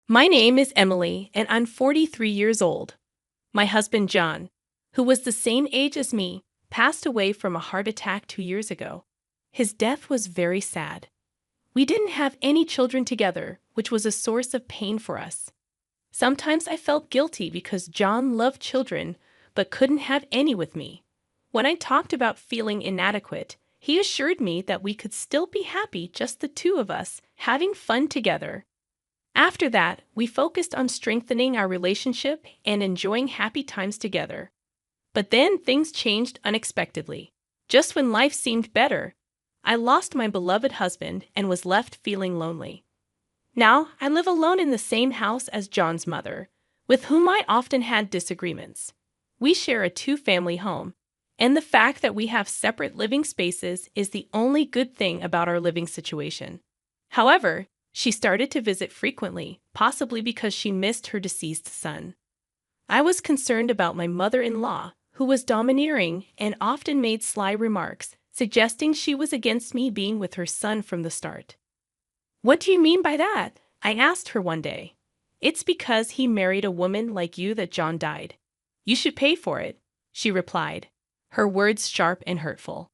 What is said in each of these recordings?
My name is Emily, and I'm 43 years old. My husband, John, who was the same age as me, passed away from a heart attack 2 years ago. His death was very sad. We didn't have any children together, which was a source of pain for us. Sometimes I felt guilty because John loved children but couldn't have any with me. When I talked about feeling inadequate, he assured me that we could still be happy, just the two of us, having fun together. After that, we focused on strengthening our relationship and enjoying happy times together. But then things changed unexpectedly. Just when life seemed better, I lost my beloved husband and was left feeling lonely. Now, I live alone in the same house as John's mother, with whom I often had disagreements. We share a two-family home, and the fact that we have separate living spaces is the only good thing about our living situation. However, she started to visit frequently, possibly because she missed her deceased son. I was concerned about my mother-in-law, who was domineering and often made sly remarks, suggesting she was against me being with her son from the start. "What do you mean by that?" I asked her one day. "It's because he married a woman like you that John died. You should pay for it," she replied, her words sharp and hurtful.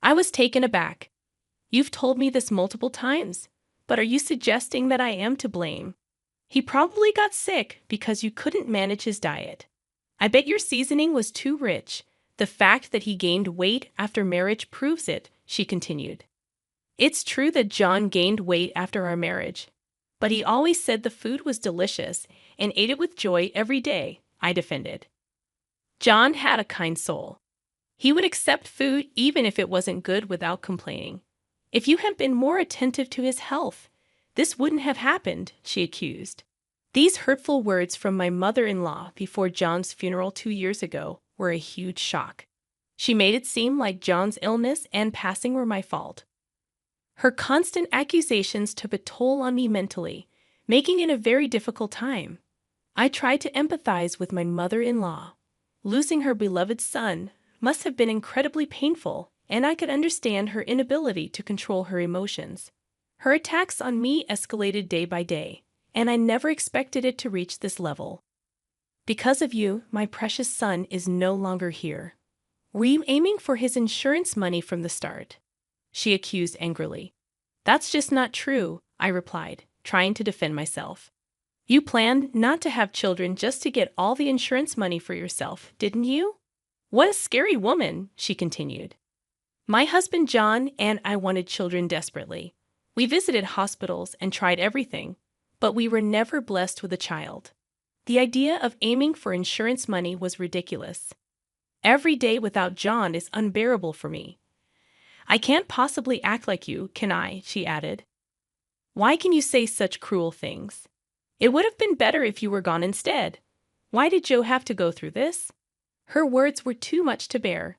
I was taken aback. "You've told me this multiple times, but are you suggesting that I am to blame? He probably got sick because you couldn't manage his diet. I bet your seasoning was too rich. The fact that he gained weight after marriage proves it," she continued. "It's true that John gained weight after our marriage, but he always said the food was delicious and ate it with joy every day," I defended. John had a kind soul. He would accept food even if it wasn't good without complaining. "If you had been more attentive to his health, this wouldn't have happened," she accused. These hurtful words from my mother-in-law before John's funeral 2 years ago were a huge shock. She made it seem like John's illness and passing were my fault. Her constant accusations took a toll on me mentally, making it a very difficult time. I tried to empathize with my mother-in-law. Losing her beloved son must have been incredibly painful, and I could understand her inability to control her emotions. Her attacks on me escalated day by day, and I never expected it to reach this level. "Because of you, my precious son is no longer here. Were you aiming for his insurance money from the start?" she accused angrily. "That's just not true," I replied, trying to defend myself. "You planned not to have children just to get all the insurance money for yourself, didn't you?" "What a scary woman," she continued. "My husband John and I wanted children desperately. We visited hospitals and tried everything, but we were never blessed with a child. The idea of aiming for insurance money was ridiculous. Every day without John is unbearable for me. I can't possibly act like you, can I?" she added. "Why can you say such cruel things? It would have been better if you were gone instead. Why did Joe have to go through this?" Her words were too much to bear.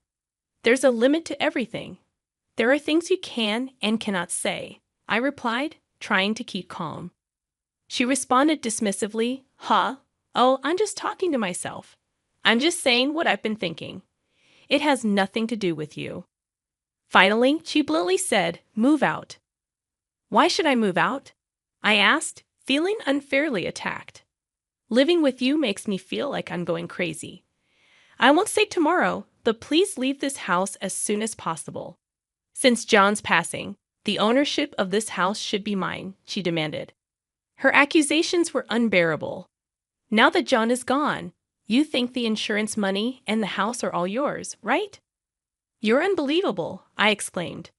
"There's a limit to everything. There are things you can and cannot say," I replied, trying to keep calm. She responded dismissively, "Huh? Oh, I'm just talking to myself. I'm just saying what I've been thinking. It has nothing to do with you." Finally, she bluntly said, "Move out." "Why should I move out?" I asked, feeling unfairly attacked. "Living with you makes me feel like I'm going crazy. I won't say tomorrow, but please leave this house as soon as possible. Since John's passing, the ownership of this house should be mine," she demanded. Her accusations were unbearable. "Now that John is gone, you think the insurance money and the house are all yours, right?" "You're unbelievable," I exclaimed.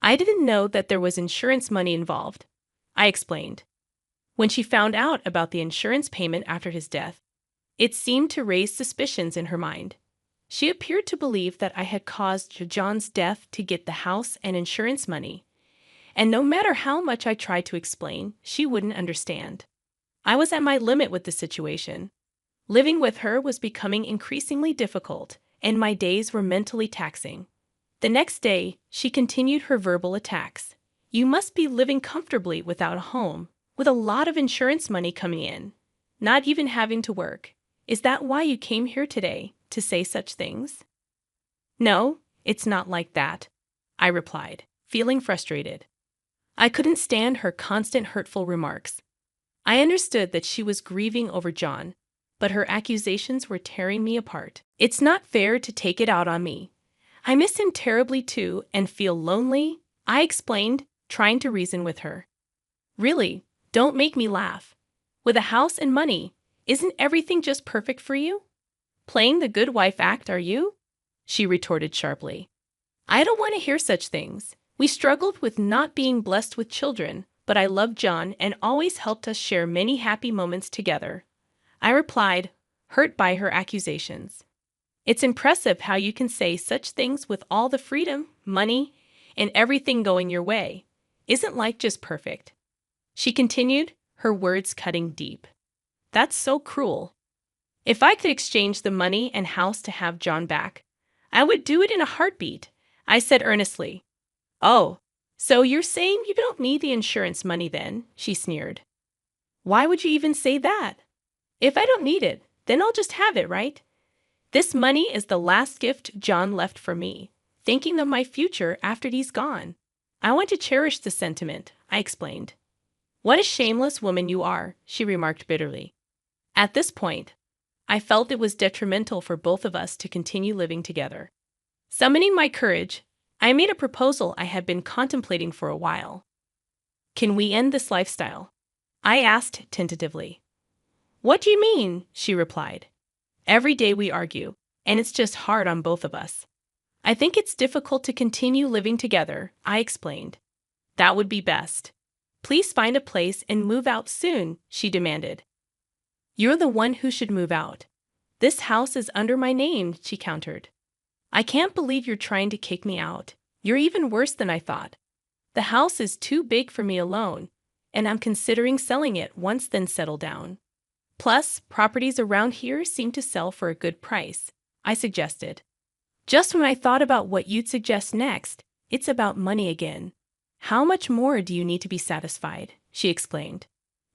"I didn't know that there was insurance money involved," I explained. When she found out about the insurance payment after his death, it seemed to raise suspicions in her mind. She appeared to believe that I had caused John's death to get the house and insurance money, and no matter how much I tried to explain, she wouldn't understand. I was at my limit with the situation. Living with her was becoming increasingly difficult, and my days were mentally taxing. The next day, she continued her verbal attacks. "You must be living comfortably without a home, with a lot of insurance money coming in, not even having to work. Is that why you came here today, to say such things?" "No, it's not like that," I replied, feeling frustrated. I couldn't stand her constant hurtful remarks. I understood that she was grieving over John, but her accusations were tearing me apart. It's not fair to take it out on me. I miss him terribly too and feel lonely, I explained, trying to reason with her. Really, don't make me laugh. With a house and money, isn't everything just perfect for you? Playing the good wife act, are you? She retorted sharply. I don't want to hear such things. We struggled with not being blessed with children, but I loved John and always helped us share many happy moments together. I replied, hurt by her accusations. It's impressive how you can say such things with all the freedom, money, and everything going your way. Isn't life just perfect? She continued, her words cutting deep. That's so cruel. If I could exchange the money and house to have John back, I would do it in a heartbeat, I said earnestly. Oh, so you're saying you don't need the insurance money then, she sneered. Why would you even say that? If I don't need it, then I'll just have it, right? This money is the last gift John left for me, thinking of my future after he's gone. I want to cherish the sentiment, I explained. What a shameless woman you are, she remarked bitterly. At this point, I felt it was detrimental for both of us to continue living together. Summoning my courage, I made a proposal I had been contemplating for a while. Can we end this lifestyle? I asked tentatively. What do you mean? She replied. Every day we argue, and it's just hard on both of us. I think it's difficult to continue living together, I explained. That would be best. Please find a place and move out soon, she demanded. You're the one who should move out. This house is under my name, she countered. I can't believe you're trying to kick me out. You're even worse than I thought. The house is too big for me alone, and I'm considering selling it once then settle down. Plus, properties around here seem to sell for a good price, I suggested. Just when I thought about what you'd suggest next, it's about money again. How much more do you need to be satisfied? She explained.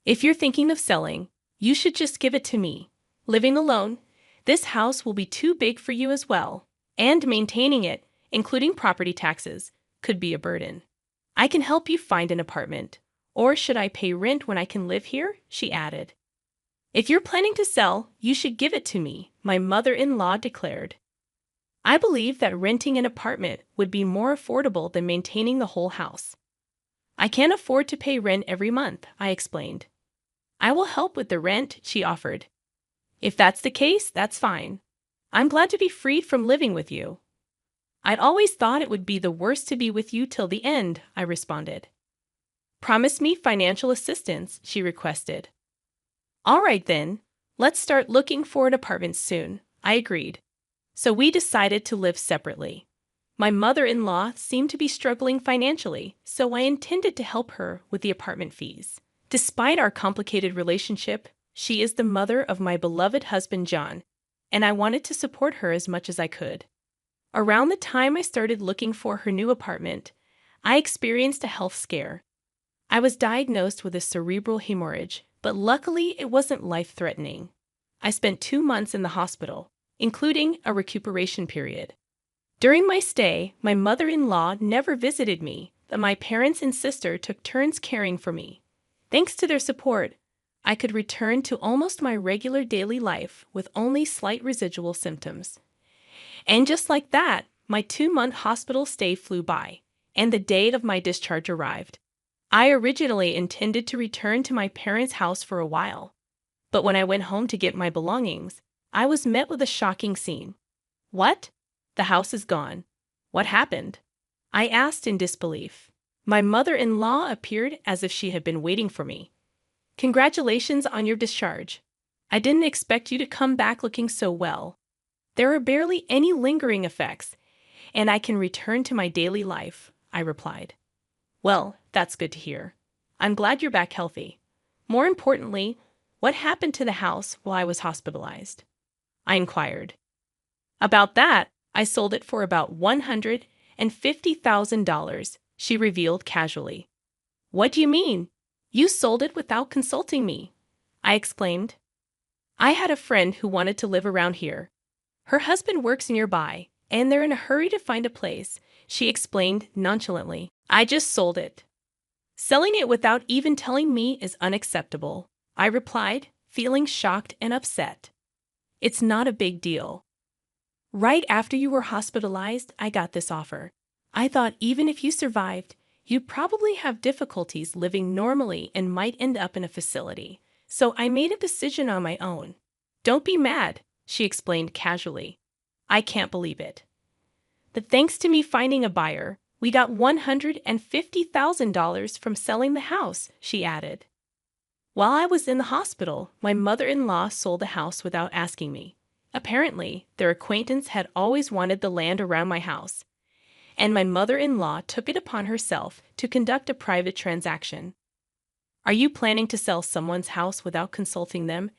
If you're thinking of selling, you should just give it to me. Living alone, this house will be too big for you as well, and maintaining it, including property taxes, could be a burden. I can help you find an apartment. Or should I pay rent when I can live here? She added. If you're planning to sell, you should give it to me, my mother-in-law declared. I believe that renting an apartment would be more affordable than maintaining the whole house. I can't afford to pay rent every month, I explained. I will help with the rent, she offered. If that's the case, that's fine. I'm glad to be freed from living with you. I'd always thought it would be the worst to be with you till the end, I responded. Promise me financial assistance, she requested. All right then, let's start looking for an apartment soon, I agreed. So we decided to live separately. My mother-in-law seemed to be struggling financially, so I intended to help her with the apartment fees. Despite our complicated relationship, she is the mother of my beloved husband John, and I wanted to support her as much as I could. Around the time I started looking for her new apartment, I experienced a health scare. I was diagnosed with a cerebral hemorrhage, but luckily it wasn't life-threatening. I spent 2 months in the hospital, including a recuperation period. During my stay, my mother-in-law never visited me, but my parents and sister took turns caring for me. Thanks to their support, I could return to almost my regular daily life with only slight residual symptoms. And just like that, my 2-month hospital stay flew by, and the date of my discharge arrived. I originally intended to return to my parents' house for a while, but when I went home to get my belongings, I was met with a shocking scene. What? The house is gone. What happened? I asked in disbelief. My mother-in-law appeared as if she had been waiting for me. Congratulations on your discharge. I didn't expect you to come back looking so well. There are barely any lingering effects, and I can return to my daily life, I replied. Well, that's good to hear. I'm glad you're back healthy. More importantly, what happened to the house while I was hospitalized? I inquired. About that, I sold it for about $150,000, she revealed casually. What do you mean? You sold it without consulting me, I exclaimed. I had a friend who wanted to live around here. Her husband works nearby, and they're in a hurry to find a place, she explained nonchalantly. I just sold it. Selling it without even telling me is unacceptable. I replied, feeling shocked and upset. It's not a big deal. Right after you were hospitalized, I got this offer. I thought even if you survived, you'd probably have difficulties living normally and might end up in a facility. So I made a decision on my own. Don't be mad, she explained casually. I can't believe it. But thanks to me finding a buyer, we got $150,000 from selling the house, she added. While I was in the hospital, my mother-in-law sold the house without asking me. Apparently, their acquaintance had always wanted the land around my house, and my mother-in-law took it upon herself to conduct a private transaction. Are you planning to sell someone's house without consulting them,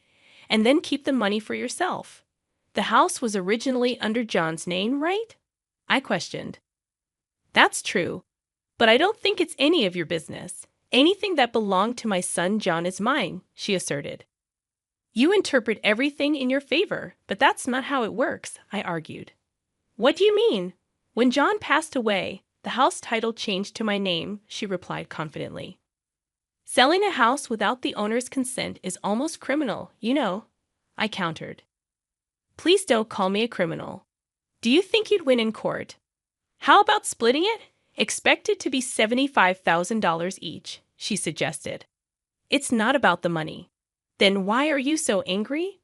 and then keep the money for yourself? The house was originally under John's name, right? I questioned. That's true, but I don't think it's any of your business. Anything that belonged to my son John is mine, she asserted. You interpret everything in your favor, but that's not how it works, I argued. What do you mean? When John passed away, the house title changed to my name, she replied confidently. Selling a house without the owner's consent is almost criminal, you know, I countered. Please don't call me a criminal. Do you think you'd win in court? How about splitting it? Expect it to be $75,000 each, she suggested. It's not about the money. Then why are you so angry?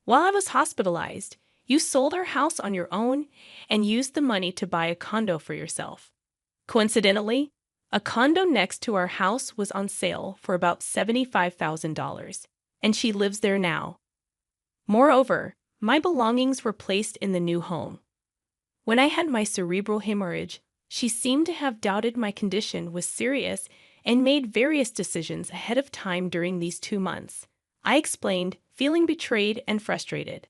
While I was hospitalized, you sold our house on your own and used the money to buy a condo for yourself. Coincidentally, a condo next to our house was on sale for about $75,000, and she lives there now. Moreover, my belongings were placed in the new home. When I had my cerebral hemorrhage, she seemed to have doubted my condition was serious and made various decisions ahead of time during these 2 months. I explained, feeling betrayed and frustrated.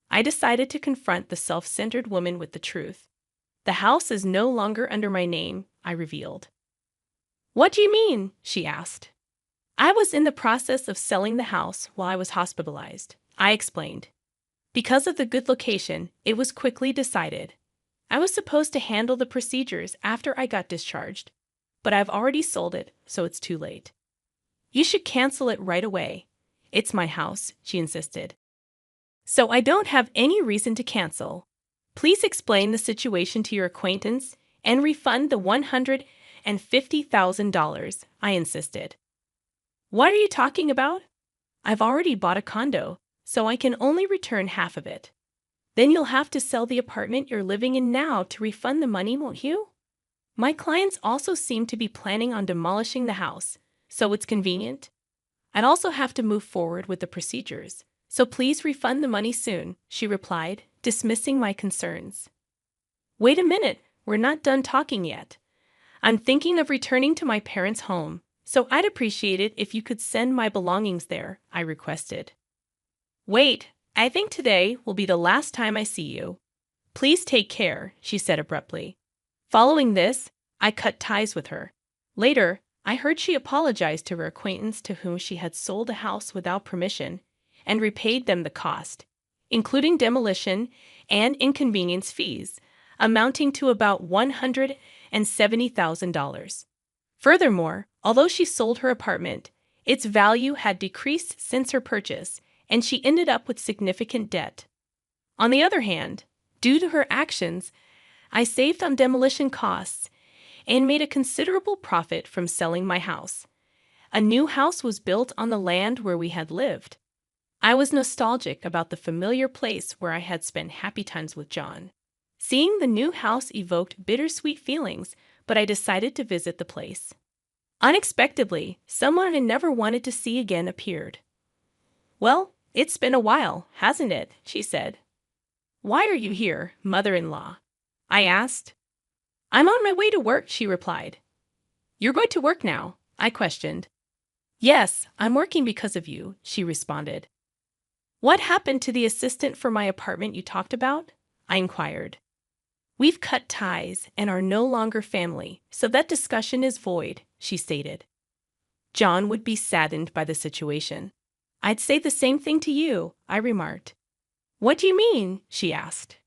I decided to confront the self-centered woman with the truth. The house is no longer under my name, I revealed. What do you mean? She asked. I was in the process of selling the house while I was hospitalized, I explained. Because of the good location, it was quickly decided. I was supposed to handle the procedures after I got discharged, but I've already sold it, so it's too late. You should cancel it right away. It's my house, she insisted. So I don't have any reason to cancel. Please explain the situation to your acquaintance and refund the $150,000, I insisted. What are you talking about? I've already bought a condo, so I can only return half of it. Then you'll have to sell the apartment you're living in now to refund the money, won't you? My clients also seem to be planning on demolishing the house, so it's convenient. I'd also have to move forward with the procedures, so please refund the money soon, she replied, dismissing my concerns. Wait a minute, we're not done talking yet. I'm thinking of returning to my parents' home, so I'd appreciate it if you could send my belongings there, I requested. Wait, I think today will be the last time I see you. Please take care, she said abruptly. Following this, I cut ties with her. Later, I heard she apologized to her acquaintance to whom she had sold the house without permission and repaid them the cost, including demolition and inconvenience fees, amounting to about $170,000. Furthermore, although she sold her apartment, its value had decreased since her purchase, and she ended up with significant debt. On the other hand, due to her actions, I saved on demolition costs and made a considerable profit from selling my house. A new house was built on the land where we had lived. I was nostalgic about the familiar place where I had spent happy times with John. Seeing the new house evoked bittersweet feelings, but I decided to visit the place. Unexpectedly, someone I never wanted to see again appeared. Well, it's been a while, hasn't it? She said. Why are you here, mother-in-law? I asked. I'm on my way to work, she replied. You're going to work now? I questioned. Yes, I'm working because of you, she responded. What happened to the assistant for my apartment you talked about? I inquired. We've cut ties and are no longer family, so that discussion is void, she stated. John would be saddened by the situation. I'd say the same thing to you, I remarked. What do you mean? She asked.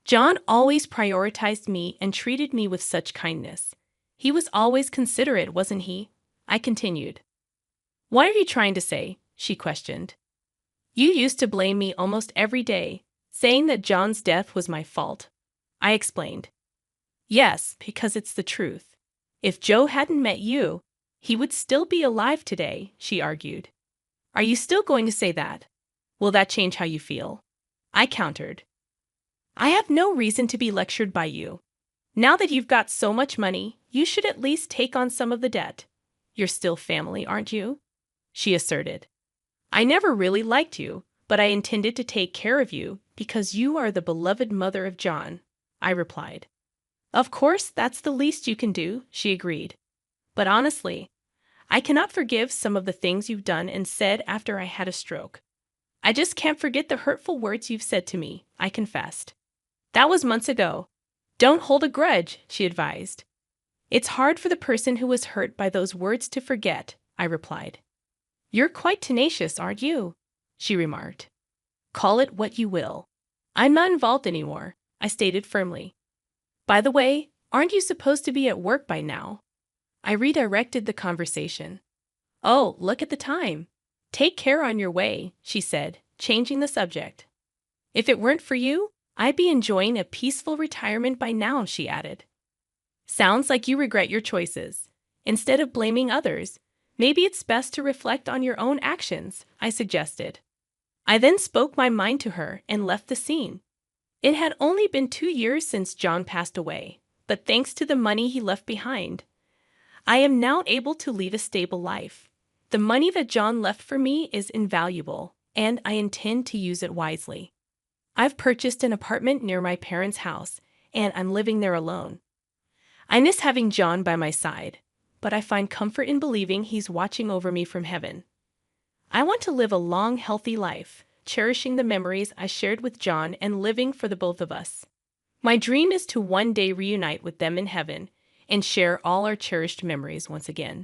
John always prioritized me and treated me with such kindness. He was always considerate, wasn't he? I continued. What are you trying to say? she questioned. You used to blame me almost every day, saying that John's death was my fault. I explained. Yes, because it's the truth. If Joe hadn't met you, he would still be alive today, she argued. Are you still going to say that? Will that change how you feel? I countered. I have no reason to be lectured by you. Now that you've got so much money, you should at least take on some of the debt. You're still family, aren't you? She asserted. I never really liked you, but I intended to take care of you because you are the beloved mother of John, I replied. Of course, that's the least you can do, she agreed. But honestly, I cannot forgive some of the things you've done and said after I had a stroke. I just can't forget the hurtful words you've said to me, I confessed. That was months ago. Don't hold a grudge, she advised. It's hard for the person who was hurt by those words to forget, I replied. You're quite tenacious, aren't you? She remarked. Call it what you will. I'm not involved anymore, I stated firmly. By the way, aren't you supposed to be at work by now? I redirected the conversation. Oh, look at the time. Take care on your way, she said, changing the subject. If it weren't for you, I'd be enjoying a peaceful retirement by now, she added. Sounds like you regret your choices. Instead of blaming others, maybe it's best to reflect on your own actions, I suggested. I then spoke my mind to her and left the scene. It had only been 2 years since John passed away, but thanks to the money he left behind, I am now able to lead a stable life. The money that John left for me is invaluable, and I intend to use it wisely. I've purchased an apartment near my parents' house, and I'm living there alone. I miss having John by my side, but I find comfort in believing he's watching over me from heaven. I want to live a long, healthy life, cherishing the memories I shared with John and living for the both of us. My dream is to one day reunite with them in heaven and share all our cherished memories once again.